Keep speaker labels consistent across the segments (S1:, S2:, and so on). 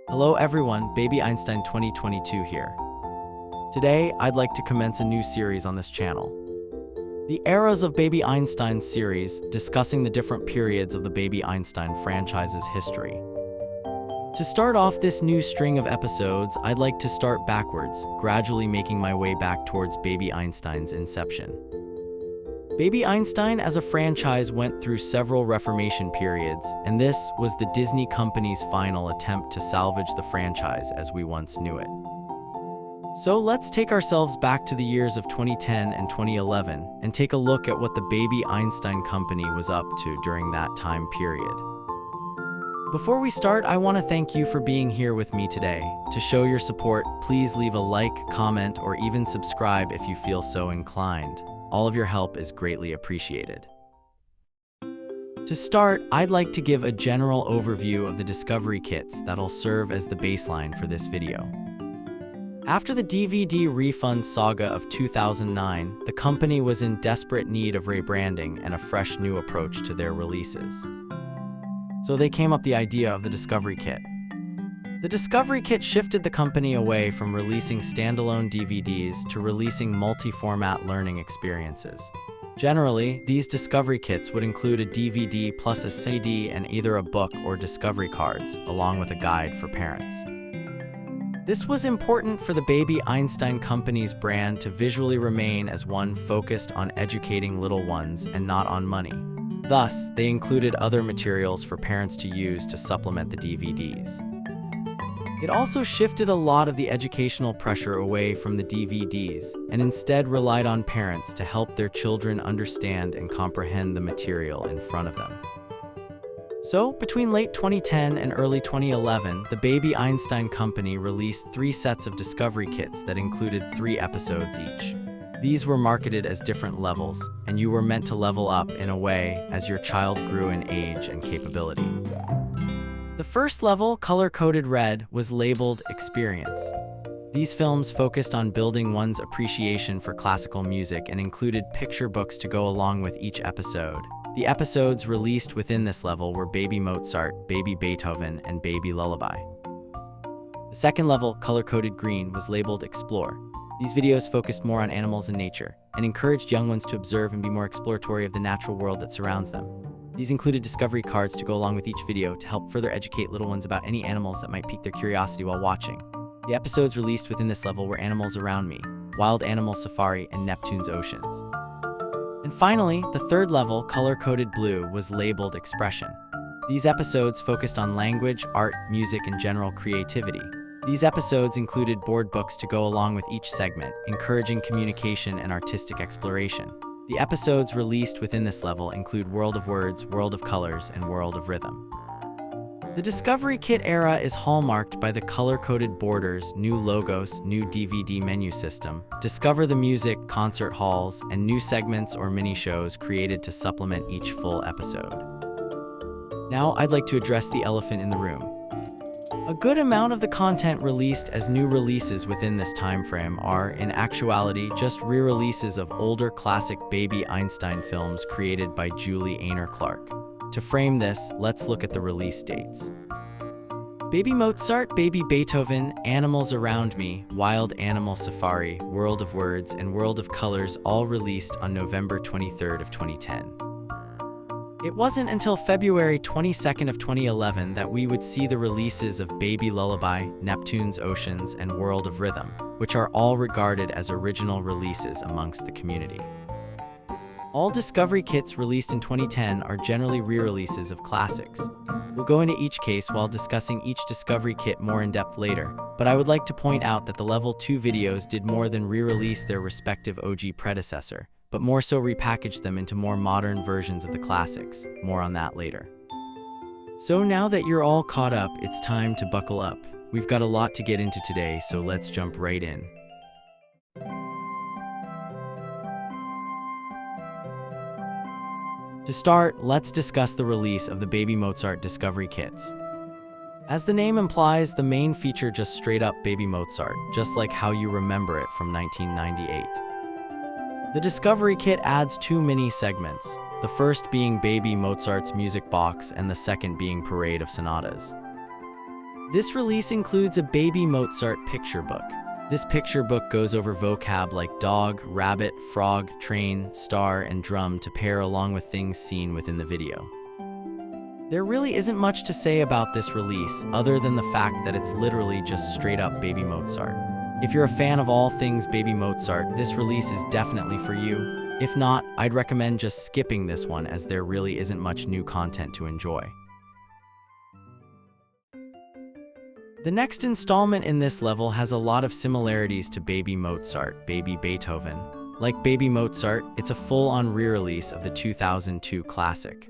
S1: Hello everyone, Baby Einstein 2022 here. Today, I'd like to commence a new series on this channel. The Eras of Baby Einstein series, discussing the different periods of the Baby Einstein franchise's history. To start off this new string of episodes, I'd like to start backwards, gradually making my way back towards Baby Einstein's inception. Baby Einstein as a franchise went through several reformation periods, and this was the Disney company's final attempt to salvage the franchise as we once knew it. So let's take ourselves back to the years of 2010 and 2011 and take a look at what the Baby Einstein company was up to during that time period. Before we start, I want to thank you for being here with me today. To show your support, please leave a like, comment, or even subscribe if you feel so inclined. All of your help is greatly appreciated. To start, I'd like to give a general overview of the discovery kits that'll serve as the baseline for this video. After the DVD refund saga of 2009, the company was in desperate need of rebranding and a fresh new approach to their releases. So they came up with the idea of the Discovery Kit. The Discovery Kit shifted the company away from releasing standalone DVDs to releasing multi-format learning experiences. Generally, these Discovery Kits would include a DVD plus a CD and either a book or discovery cards, along with a guide for parents. This was important for the Baby Einstein company's brand to visually remain as one focused on educating little ones and not on money. Thus, they included other materials for parents to use to supplement the DVDs. It also shifted a lot of the educational pressure away from the DVDs and instead relied on parents to help their children understand and comprehend the material in front of them. So, between late 2010 and early 2011, the Baby Einstein company released 3 sets of Discovery Kits that included 3 episodes each. These were marketed as different levels, and you were meant to level up in a way as your child grew in age and capability. The first level, color-coded red, was labeled Experience. These films focused on building one's appreciation for classical music and included picture books to go along with each episode. The episodes released within this level were Baby Mozart, Baby Beethoven, and Baby Lullaby. The second level, color-coded green, was labeled Explore. These videos focused more on animals and nature and encouraged young ones to observe and be more exploratory of the natural world that surrounds them. These included discovery cards to go along with each video to help further educate little ones about any animals that might pique their curiosity while watching. The episodes released within this level were Animals Around Me, Wild Animal Safari, and Neptune's Oceans. And finally, the third level, color-coded blue, was labeled Expression. These episodes focused on language, art, music, and general creativity. These episodes included board books to go along with each segment, encouraging communication and artistic exploration. The episodes released within this level include World of Words, World of Colors, and World of Rhythm. The Discovery Kit era is hallmarked by the color-coded borders, new logos, new DVD menu system, Discover the Music, concert halls, and new segments or mini-shows created to supplement each full episode. Now, I'd like to address the elephant in the room. A good amount of the content released as new releases within this time frame are, in actuality, just re-releases of older classic Baby Einstein films created by Julie Ainer-Clark. To frame this, let's look at the release dates. Baby Mozart, Baby Beethoven, Animals Around Me, Wild Animal Safari, World of Words, and World of Colors all released on November 23rd of 2010. It wasn't until February 22nd of 2011 that we would see the releases of Baby Lullaby, Neptune's Oceans, and World of Rhythm, which are all regarded as original releases amongst the community. All Discovery Kits released in 2010 are generally re-releases of classics. We'll go into each case while discussing each Discovery Kit more in depth later, but I would like to point out that the Level 2 videos did more than re-release their respective OG predecessor, but more so repackaged them into more modern versions of the classics. More on that later. So now that you're all caught up, it's time to buckle up. We've got a lot to get into today, so let's jump right in. To start, let's discuss the release of the Baby Mozart Discovery Kits. As the name implies, the main feature just straight up Baby Mozart, just like how you remember it from 1998. The Discovery Kit adds 2 mini-segments, the first being Baby Mozart's music box and the second being Parade of Sonatas. This release includes a Baby Mozart picture book. This picture book goes over vocab like dog, rabbit, frog, train, star, and drum to pair along with things seen within the video. There really isn't much to say about this release other than the fact that it's literally just straight up Baby Mozart. If you're a fan of all things Baby Mozart, this release is definitely for you. If not, I'd recommend just skipping this one as there really isn't much new content to enjoy. The next installment in this level has a lot of similarities to Baby Mozart, Baby Beethoven. Like Baby Mozart, it's a full-on re-release of the 2002 classic.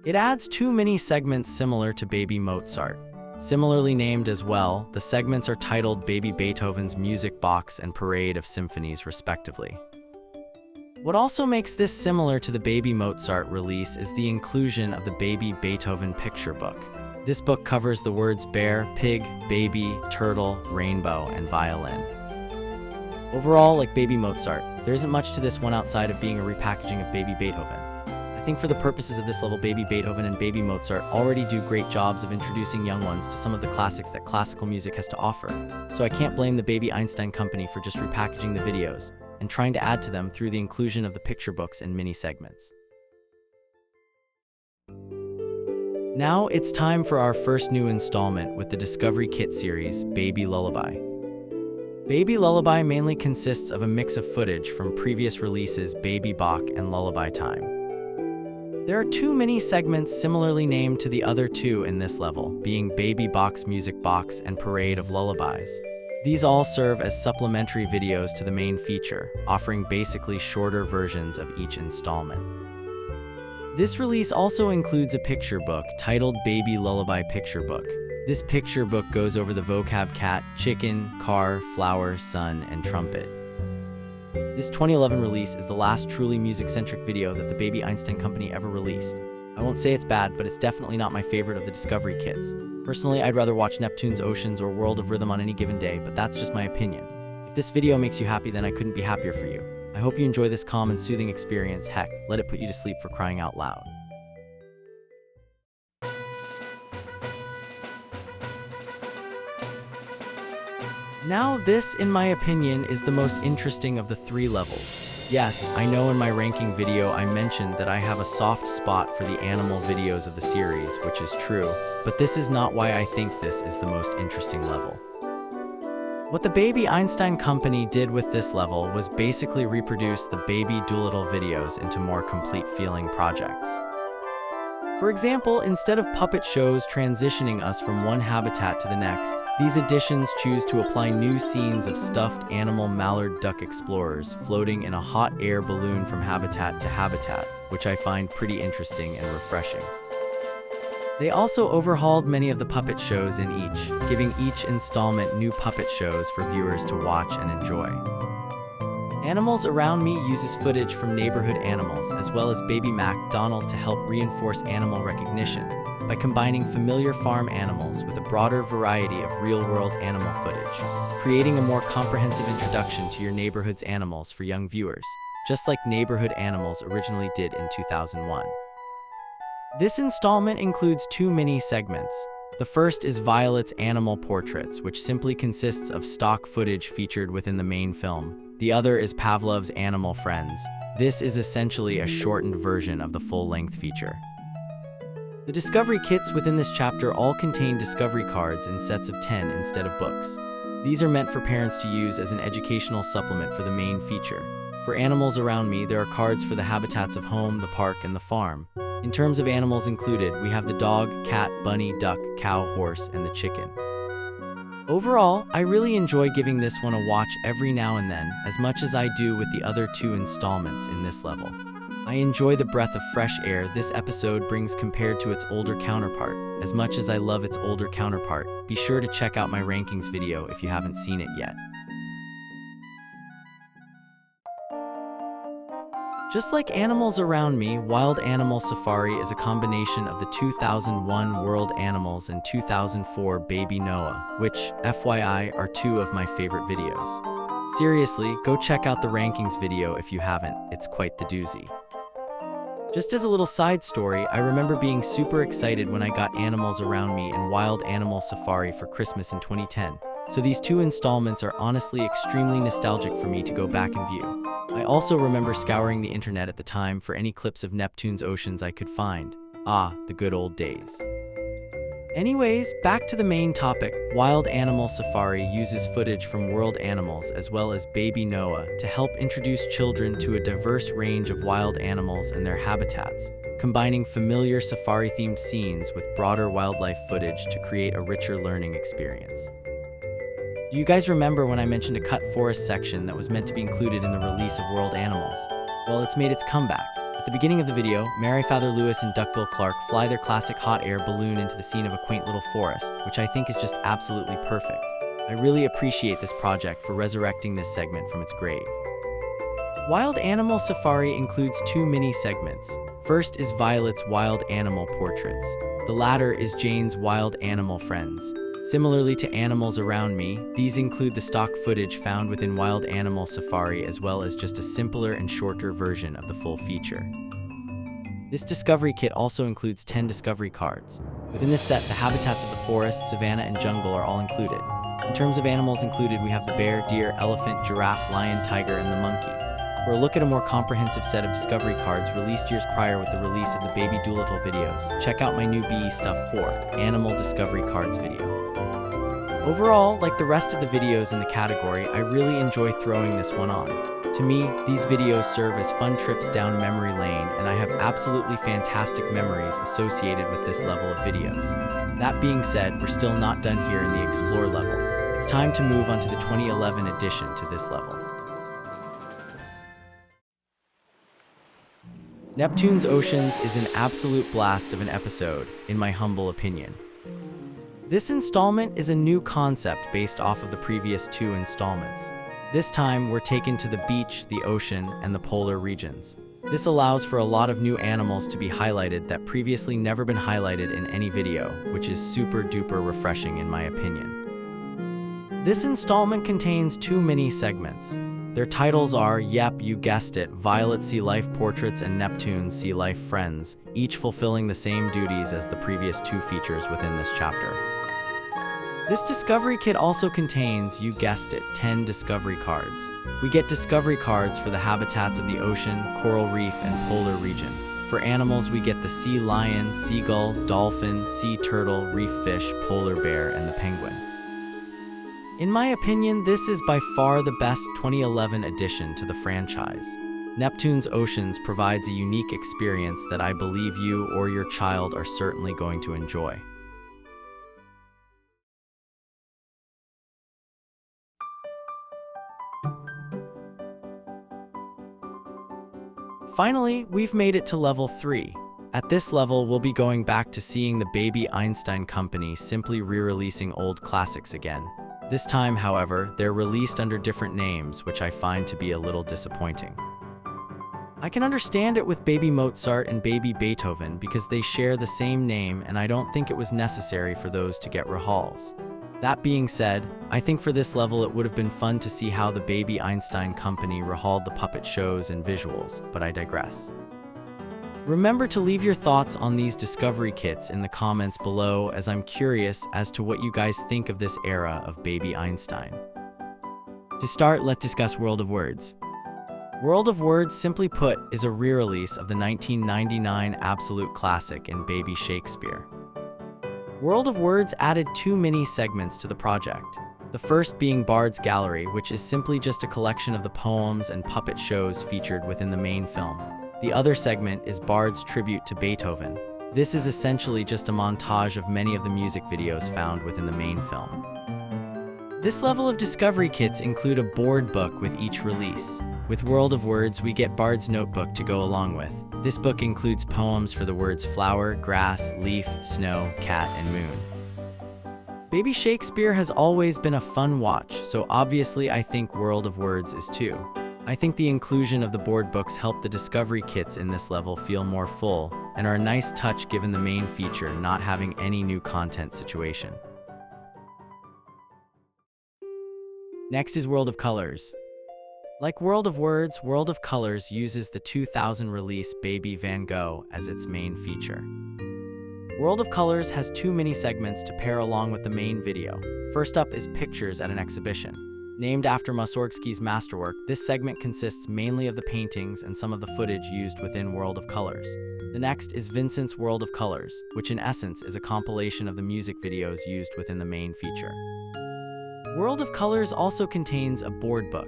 S1: It adds 2 mini segments similar to Baby Mozart. Similarly named as well, the segments are titled Baby Beethoven's Music Box and Parade of Symphonies respectively. What also makes this similar to the Baby Mozart release is the inclusion of the Baby Beethoven picture book. This book covers the words bear, pig, baby, turtle, rainbow, and violin. Overall, like Baby Mozart, there isn't much to this one outside of being a repackaging of Baby Beethoven. I think for the purposes of this level, Baby Beethoven and Baby Mozart already do great jobs of introducing young ones to some of the classics that classical music has to offer, so I can't blame the Baby Einstein company for just repackaging the videos and trying to add to them through the inclusion of the picture books and mini segments. Now it's time for our first new installment with the Discovery Kit series, Baby Lullaby. Baby Lullaby mainly consists of a mix of footage from previous releases Baby Bach and Lullaby Time. There are 2 mini segments similarly named to the other 2 in this level, being Baby Bach's Music Box and Parade of Lullabies. These all serve as supplementary videos to the main feature, offering basically shorter versions of each installment. This release also includes a picture book titled Baby Lullaby Picture Book. This picture book goes over the vocab cat, chicken, car, flower, sun, and trumpet. This 2011 release is the last truly music-centric video that the Baby Einstein company ever released. I won't say it's bad, but it's definitely not my favorite of the Discovery Kits. Personally, I'd rather watch Neptune's Oceans or World of Rhythm on any given day, but that's just my opinion. If this video makes you happy, then I couldn't be happier for you. I hope you enjoy this calm and soothing experience. Heck, let it put you to sleep for crying out loud. Now this, in my opinion, is the most interesting of the 3 levels. Yes, I know in my ranking video I mentioned that I have a soft spot for the animal videos of the series, which is true, but this is not why I think this is the most interesting level. What the Baby Einstein company did with this level was basically reproduce the Baby Doolittle videos into more complete feeling projects. For example, instead of puppet shows transitioning us from one habitat to the next, these editions choose to apply new scenes of stuffed animal mallard duck explorers floating in a hot air balloon from habitat to habitat, which I find pretty interesting and refreshing. They also overhauled many of the puppet shows in each, giving each installment new puppet shows for viewers to watch and enjoy. Animals Around Me uses footage from neighborhood animals as well as Baby MacDonald to help reinforce animal recognition by combining familiar farm animals with a broader variety of real-world animal footage, creating a more comprehensive introduction to your neighborhood's animals for young viewers, just like Neighborhood Animals originally did in 2001. This installment includes 2 mini segments. The first is Violet's Animal Portraits, which simply consists of stock footage featured within the main film. The other is Pavlov's Animal Friends. This is essentially a shortened version of the full-length feature. The Discovery Kits within this chapter all contain Discovery cards in sets of 10 instead of books. These are meant for parents to use as an educational supplement for the main feature. For Animals Around Me, there are cards for the habitats of home, the park, and the farm. In terms of animals included, we have the dog, cat, bunny, duck, cow, horse, and the chicken. Overall, I really enjoy giving this one a watch every now and then, as much as I do with the other 2 installments in this level. I enjoy the breath of fresh air this episode brings compared to its older counterpart. As much as I love its older counterpart, be sure to check out my rankings video if you haven't seen it yet. Just like Animals Around Me, Wild Animal Safari is a combination of the 2001 World Animals and 2004 Baby Noah, which, FYI, are 2 of my favorite videos. Seriously, go check out the rankings video if you haven't, it's quite the doozy. Just as a little side story, I remember being super excited when I got Animals Around Me and Wild Animal Safari for Christmas in 2010. So these two installments are honestly extremely nostalgic for me to go back and view. I also remember scouring the internet at the time for any clips of Neptune's Oceans I could find. Ah, the good old days. Anyways, back to the main topic. Wild Animal Safari uses footage from World Animals as well as Baby Noah to help introduce children to a diverse range of wild animals and their habitats, combining familiar safari-themed scenes with broader wildlife footage to create a richer learning experience. Do you guys remember when I mentioned a cut forest section that was meant to be included in the release of World Animals? Well, it's made its comeback. At the beginning of the video, Merrifather Lewis and Duckbill Clark fly their classic hot air balloon into the scene of a quaint little forest, which I think is just absolutely perfect. I really appreciate this project for resurrecting this segment from its grave. Wild Animal Safari includes two mini-segments. First is Violet's Wild Animal Portraits. The latter is Jane's Wild Animal Friends. Similarly to Animals Around Me, these include the stock footage found within Wild Animal Safari as well as just a simpler and shorter version of the full feature. This discovery kit also includes 10 discovery cards. Within this set, the habitats of the forest, savanna, and jungle are all included. In terms of animals included, we have the bear, deer, elephant, giraffe, lion, tiger, and the monkey. For a look at a more comprehensive set of discovery cards released years prior with the release of the Baby Doolittle videos, check out my new BE Stuff 4 Animal Discovery Cards video. Overall, like the rest of the videos in the category, I really enjoy throwing this one on. To me, these videos serve as fun trips down memory lane, and I have absolutely fantastic memories associated with this level of videos. That being said, we're still not done here in the Explore level. It's time to move on to the 2011 addition to this level. Neptune's Oceans is an absolute blast of an episode, in my humble opinion. This installment is a new concept based off of the previous two installments. This time, we're taken to the beach, the ocean, and the polar regions. This allows for a lot of new animals to be highlighted that previously never been highlighted in any video, which is super duper refreshing in my opinion. This installment contains two mini segments. Their titles are, yep, you guessed it, Violet Sea Life Portraits and Neptune's Sea Life Friends, each fulfilling the same duties as the previous two features within this chapter. This discovery kit also contains, you guessed it, 10 discovery cards. We get discovery cards for the habitats of the ocean, coral reef, and polar region. For animals, we get the sea lion, seagull, dolphin, sea turtle, reef fish, polar bear, and the penguin. In my opinion, this is by far the best 2011 addition to the franchise. Neptune's Oceans provides a unique experience that I believe you or your child are certainly going to enjoy. Finally, we've made it to level 3. At this level, we'll be going back to seeing the Baby Einstein company simply re-releasing old classics again. This time, however, they're released under different names, which I find to be a little disappointing. I can understand it with Baby Mozart and Baby Beethoven because they share the same name, and I don't think it was necessary for those to get rehauls. That being said, I think for this level it would have been fun to see how the Baby Einstein company rehauled the puppet shows and visuals, but I digress. Remember to leave your thoughts on these discovery kits in the comments below, as I'm curious as to what you guys think of this era of Baby Einstein. To start, let's discuss World of Words. World of Words, simply put, is a re-release of the 1999 absolute classic in Baby Shakespeare. World of Words added two mini segments to the project. The first being Bard's Gallery, which is simply just a collection of the poems and puppet shows featured within the main film. The other segment is Bard's Tribute to Beethoven. This is essentially just a montage of many of the music videos found within the main film. This level of discovery kits include a board book with each release. With World of Words, we get Bard's Notebook to go along with. This book includes poems for the words flower, grass, leaf, snow, cat, and moon. Baby Shakespeare has always been a fun watch, so obviously I think World of Words is too. I think the inclusion of the board books helped the discovery kits in this level feel more full, and are a nice touch given the main feature not having any new content situation. Next is World of Colors. Like World of Words, World of Colors uses the 2000 release Baby Van Gogh as its main feature. World of Colors has two mini-segments to pair along with the main video. First up is Pictures at an Exhibition. Named after Mussorgsky's masterwork, this segment consists mainly of the paintings and some of the footage used within World of Colors. The next is Vincent's World of Colors, which in essence is a compilation of the music videos used within the main feature. World of Colors also contains a board book.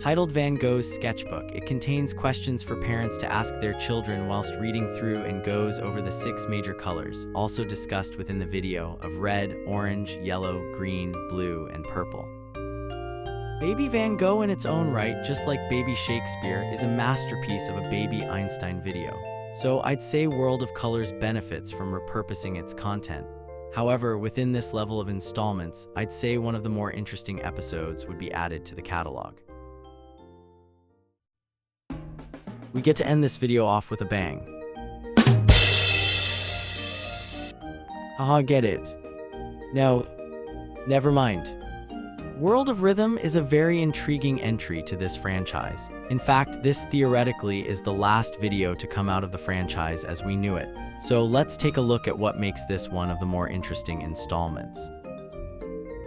S1: Titled Van Gogh's Sketchbook, it contains questions for parents to ask their children whilst reading through and goes over the 6 major colors, also discussed within the video, of red, orange, yellow, green, blue, and purple. Baby Van Gogh in its own right, just like Baby Shakespeare, is a masterpiece of a Baby Einstein video. So I'd say World of Colors benefits from repurposing its content. However, within this level of installments, I'd say one of the more interesting episodes would be added to the catalog. We get to end this video off with a bang. Haha, get it? No, never mind. World of Rhythm is a very intriguing entry to this franchise. In fact, this theoretically is the last video to come out of the franchise as we knew it. So let's take a look at what makes this one of the more interesting installments.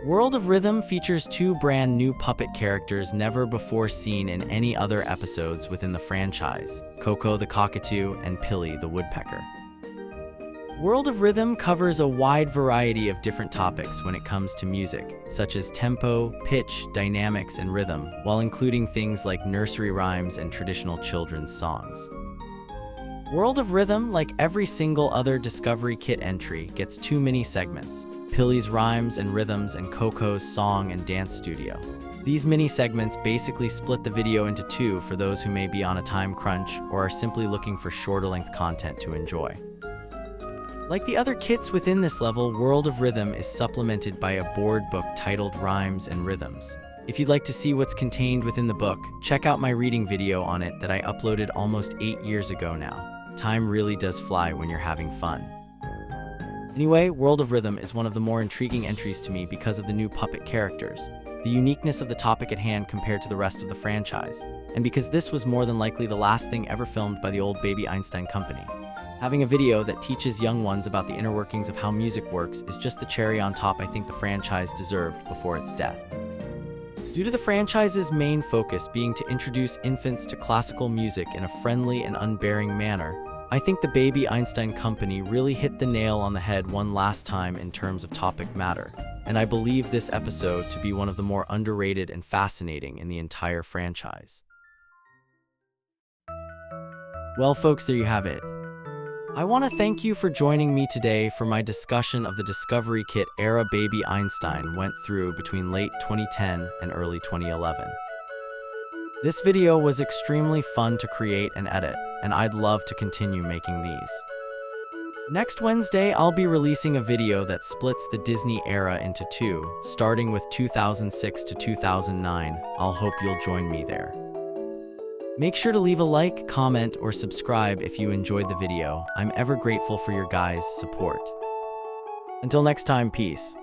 S1: World of Rhythm features 2 brand new puppet characters never before seen in any other episodes within the franchise, Coco the Cockatoo and Pilly the Woodpecker. World of Rhythm covers a wide variety of different topics when it comes to music, such as tempo, pitch, dynamics, and rhythm, while including things like nursery rhymes and traditional children's songs. World of Rhythm, like every single other Discovery Kit entry, gets 2 mini-segments, Pilly's Rhymes and Rhythms and Coco's Song and Dance Studio. These mini-segments basically split the video into 2 for those who may be on a time crunch or are simply looking for shorter-length content to enjoy. Like the other kits within this level, World of Rhythm is supplemented by a board book titled Rhymes and Rhythms. If you'd like to see what's contained within the book, check out my reading video on it that I uploaded almost 8 years ago now. Time really does fly when you're having fun. Anyway, World of Rhythm is one of the more intriguing entries to me because of the new puppet characters, the uniqueness of the topic at hand compared to the rest of the franchise, and because this was more than likely the last thing ever filmed by the old Baby Einstein company. Having a video that teaches young ones about the inner workings of how music works is just the cherry on top I think the franchise deserved before its death. Due to the franchise's main focus being to introduce infants to classical music in a friendly and unbearing manner, I think the Baby Einstein company really hit the nail on the head one last time in terms of topic matter, and I believe this episode to be one of the more underrated and fascinating in the entire franchise. Well folks, there you have it. I want to thank you for joining me today for my discussion of the Discovery Kit era Baby Einstein went through between late 2010 and early 2011. This video was extremely fun to create and edit, and I'd love to continue making these. Next Wednesday, I'll be releasing a video that splits the Disney era into 2, starting with 2006 to 2009. I'll hope you'll join me there. Make sure to leave a like, comment, or subscribe if you enjoyed the video. I'm ever grateful for your guys' support. Until next time, peace.